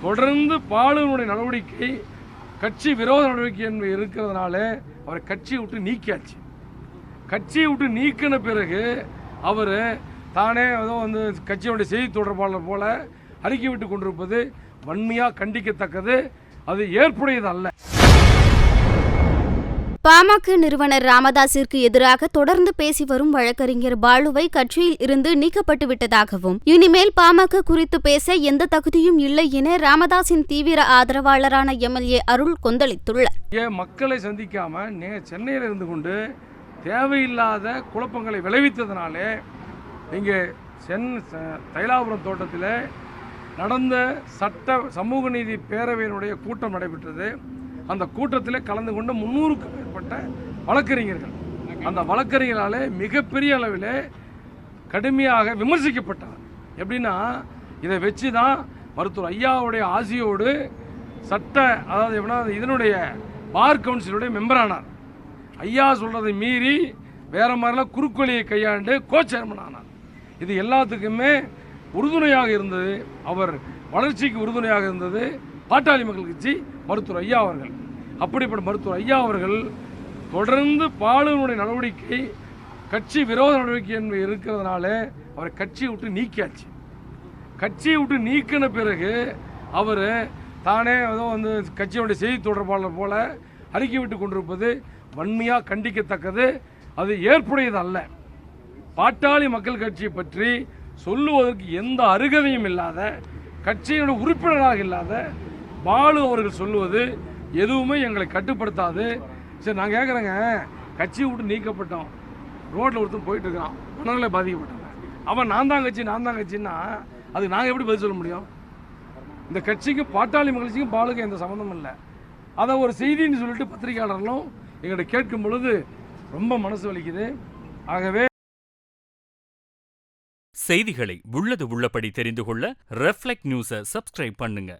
தொடர்ந்து பாலுனுடைய நடவடிக்கை கட்சி விரோத நடவடிக்கை என்பது இருக்கிறதுனால அவரை கட்சியை விட்டு நீக்கியாச்சு. கட்சியை விட்டு நீக்கின பிறகு அவர் தானே ஏதோ வந்து கட்சியுடைய செய்தி தொடர்பாளர் போல அறிக்கை விட்டு கொண்டிருப்பது வன்மையாக கண்டிக்கத்தக்கது. அது ஏற்புடையது அல்ல. பாமக நிறுவனர் ராமதாசிற்கு எதிராக தொடர்ந்து பேசி வரும் வழக்கறிஞர் பாலுவை கட்சியில் இருந்து நீக்கப்பட்டு விட்டதாகவும், இனிமேல் பாமக குறித்து பேச எந்த தகுதியும் இல்லை என ராமதாசின் தீவிர ஆதரவாளரான எம்எல்ஏ அருள் கொந்தளித்துள்ளார். மக்களை சந்திக்காம சென்னையில் இருந்து கொண்டு தேவையில்லாத குழப்பங்களை விளைவித்ததனாலே இங்கே தைலாபுரம் தோட்டத்தில் நடந்த சட்ட சமூக நீதி பேரவையினுடைய கூட்டம் நடைபெற்றது. அந்த கூட்டத்தில் கலந்து கொண்ட 300க்கும் மேற்பட்ட வழக்கறிஞர்கள் அந்த வழக்கறிஞர்களாலே மிகப்பெரிய அளவில் கடுமையாக விமர்சிக்கப்பட்டார். எப்படின்னா, இதை வச்சு தான் மருத்துவர் ஐயாவுடைய ஆசியோடு அதாவது இதனுடைய பார் கவுன்சிலுடைய மெம்பரானார். ஐயா சொல்றதை மீறி வேற மாதிரிலாம் குறுக்கொலியை கையாண்டு சேர்மன் ஆனார். இது எல்லாத்துக்குமே உறுதுணையாக இருந்தது, அவர் வளர்ச்சிக்கு உறுதுணையாக இருந்தது பாட்டாளி மக்கள் கட்சி மருத்துவர் ஐயா அவர்கள். அப்படிப்பட்ட மருத்துவர் ஐயா அவர்கள் தொடர்ந்து பாலுனுடைய நடவடிக்கை கட்சி விரோத நடவடிக்கை என்பது இருக்கிறதுனால அவரை கட்சியை விட்டு நீக்கியாச்சு. கட்சியை விட்டு நீக்கின பிறகு அவர் தானே ஏதோ வந்து கட்சியுடைய செய்தி தொடர்பாளர் போல அறிக்கை விட்டு கொண்டிருப்பது வன்மையாக கண்டிக்கத்தக்கது. அது ஏற்புடையது அல்ல. பாட்டாளி மக்கள் கட்சியை பற்றி சொல்லுவதற்கு எந்த அருகதையும் இல்லாத, கட்சியினுடைய உறுப்பினராக இல்லாத பாலு அவர்கள் சொல்லுவது எதுவுமே எங்களை கட்டுப்படுத்தாது. சரி, நான் கேட்குறேங்க, கட்சியை விட்டு நீக்கப்பட்டோம், ரோட்டில் ஒருத்தர் போயிட்டு இருக்கான், மனநிலை பாதிக்கப்பட்டாங்க, அவன் நான் தான் கட்சின்னா அதுக்கு நாங்கள் எப்படி பதில் சொல்ல முடியும்? இந்த கட்சிக்கும் பாட்டாளி மகிழ்ச்சிக்கும் பாலுக்கும் எந்த சம்மந்தமும் இல்லை. அதை ஒரு செய்தின்னு சொல்லிட்டு பத்திரிகையாளர்களும் எங்கள்கிட்ட கேட்கும் பொழுது ரொம்ப மனசு வலிக்குது. ஆகவே செய்திகளை உள்ளது உள்ளபடி தெரிந்து கொள்ள ரெஃப்ளெக்ட் நியூஸை சப்ஸ்கிரைப் பண்ணுங்க.